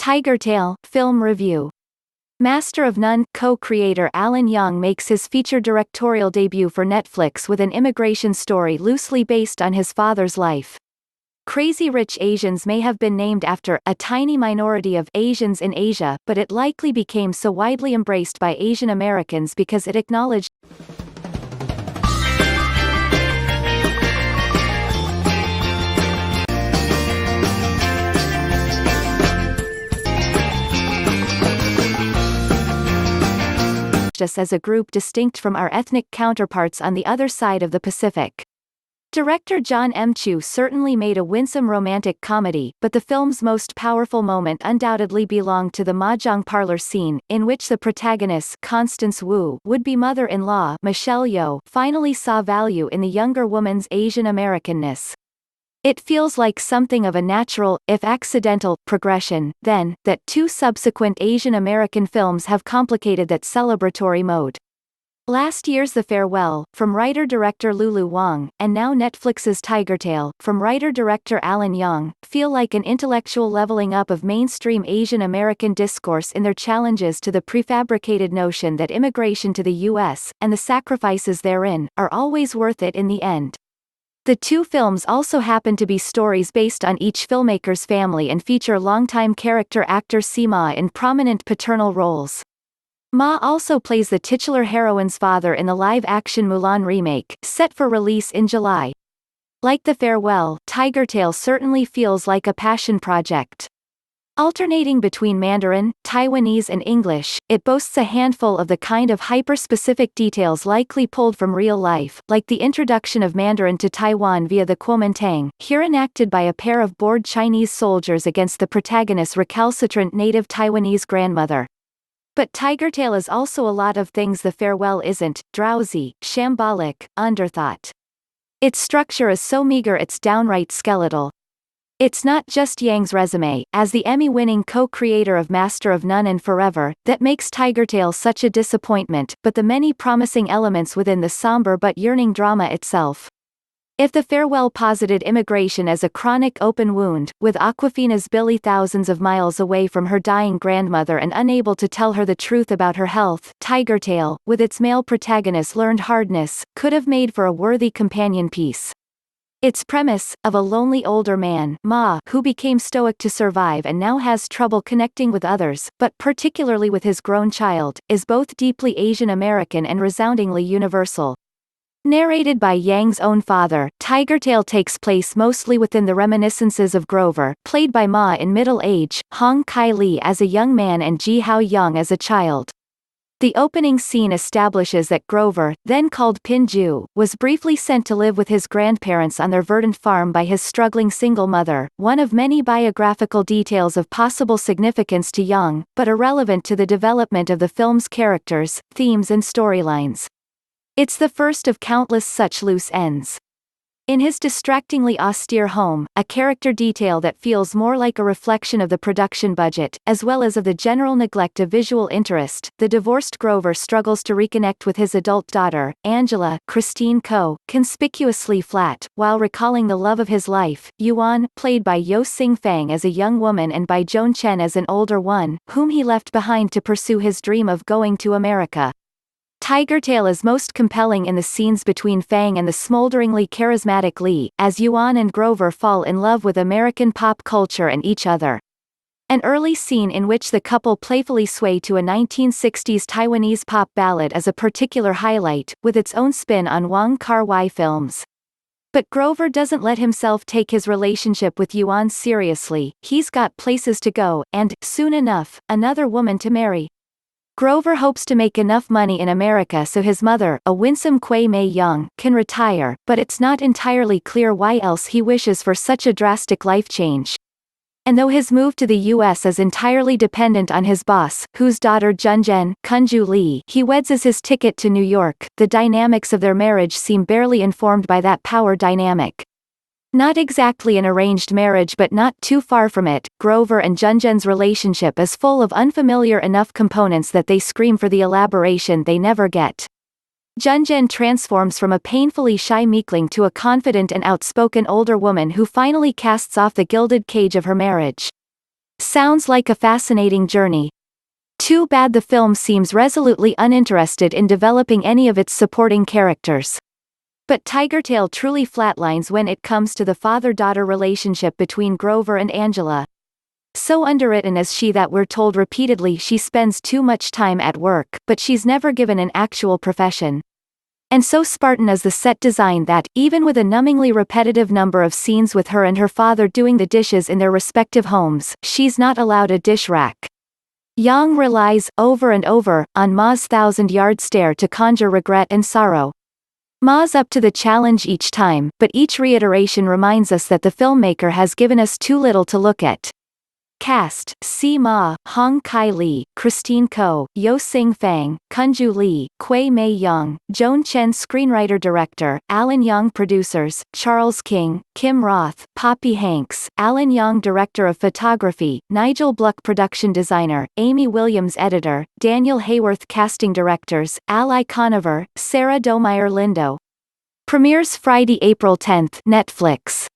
Tigertail, film review. Master of None co-creator Alan Young makes his feature directorial debut for Netflix with an immigration story loosely based on his father's life. Crazy Rich Asians may have been named after a tiny minority of Asians in Asia, but it likely became so widely embraced by Asian Americans because it acknowledged us as a group distinct from our ethnic counterparts on the other side of the Pacific. Director Jon M certainly made a winsome romantic comedy, but the film's most powerful moment undoubtedly belonged to the mahjong-parlor scene, in which the protagonist, Constance Wu, would-be mother-in-law, Yeoh, finally saw value in the younger woman's Asian Americanness. It feels like something of a natural, if accidental, progression, then, that two subsequent Asian American films have complicated that celebratory mode. Last year's The Farewell, from writer-director Lulu Wang, and now Netflix's Tigertail, from writer-director Alan Young, feel like an intellectual leveling up of mainstream Asian American discourse in their challenges to the prefabricated notion that immigration to the U.S., and the sacrifices therein, are always worth it in the end. The two films also happen to be stories based on each filmmaker's family and feature longtime character actor Tzi Ma in prominent paternal roles. Ma also plays the titular heroine's father in the live-action Mulan remake, set for release in July. Like The Farewell, Tigertail certainly feels like a passion project. Alternating between Mandarin, Taiwanese and English, it boasts a handful of the kind of hyper-specific details likely pulled from real life, like the introduction of Mandarin to Taiwan via the Kuomintang, here enacted by a pair of bored Chinese soldiers against the protagonist's recalcitrant native Taiwanese grandmother. But Tigertail is also a lot of things The Farewell isn't: drowsy, shambolic, underthought. Its structure is so meager it's downright skeletal. It's not just Yang's resume, as the Emmy-winning co-creator of Master of None and Forever, that makes Tigertail such a disappointment, but the many promising elements within the somber but yearning drama itself. If The Farewell posited immigration as a chronic open wound, with Awkwafina's Billy thousands of miles away from her dying grandmother and unable to tell her the truth about her health, Tigertail, with its male protagonist's learned hardness, could have made for a worthy companion piece. Its premise, of a lonely older man, Ma, who became stoic to survive and now has trouble connecting with others, but particularly with his grown child, is both deeply Asian American and resoundingly universal. Narrated by Yang's own father, Tigertail takes place mostly within the reminiscences of Grover, played by Ma in middle age, Hong Kai-Lee as a young man and Ji Hao-young as a child. The opening scene establishes that Grover, then called Pinju, was briefly sent to live with his grandparents on their verdant farm by his struggling single mother, one of many biographical details of possible significance to Young, but irrelevant to the development of the film's characters, themes and storylines. It's the first of countless such loose ends. In his distractingly austere home, a character detail that feels more like a reflection of the production budget, as well as of the general neglect of visual interest, the divorced Grover struggles to reconnect with his adult daughter, Angela, Christine Ko, conspicuously flat, while recalling the love of his life, Yuan, played by Yeoh Sing-fang as a young woman and by Joan Chen as an older one, whom he left behind to pursue his dream of going to America. Tigertail is most compelling in the scenes between Fang and the smolderingly charismatic Lee, as Yuan and Grover fall in love with American pop culture and each other. An early scene in which the couple playfully sway to a 1960s Taiwanese pop ballad is a particular highlight, with its own spin on Wong Kar-wai films. But Grover doesn't let himself take his relationship with Yuan seriously. He's got places to go, and, soon enough, another woman to marry. Grover hopes to make enough money in America so his mother, a winsome Kwei Mei Young, can retire, but it's not entirely clear why else he wishes for such a drastic life change. And though his move to the U.S. is entirely dependent on his boss, whose daughter Junjen, Kunju Lee, he weds as his ticket to New York, the dynamics of their marriage seem barely informed by that power dynamic. Not exactly an arranged marriage but not too far from it, Grover and Junjen's relationship is full of unfamiliar enough components that they scream for the elaboration they never get. Junjen transforms from a painfully shy meekling to a confident and outspoken older woman who finally casts off the gilded cage of her marriage. Sounds like a fascinating journey. Too bad the film seems resolutely uninterested in developing any of its supporting characters. But Tigertail truly flatlines when it comes to the father-daughter relationship between Grover and Angela. So underwritten is she that we're told repeatedly she spends too much time at work, but she's never given an actual profession. And so Spartan is the set design that, even with a numbingly repetitive number of scenes with her and her father doing the dishes in their respective homes, she's not allowed a dish rack. Yeoh relies, over and over, on Ma's thousand-yard stare to conjure regret and sorrow. Ma's up to the challenge each time, but each reiteration reminds us that the filmmaker has given us too little to look at. Cast: Tzi Ma, Hong Kai Lee, Christine Ko, Yeoh Sing Fang, Kunju Lee, Kwei Mei Young, Joan Chen screenwriter-director, Alan Young producers, Charles King, Kim Roth, Poppy Hanks, Alan Young director of photography, Nigel Bluck production designer, Amy Williams editor, Daniel Hayworth casting directors, Ally Conover, Sarah Domeyer Lindo. Premieres Friday, April 10, Netflix.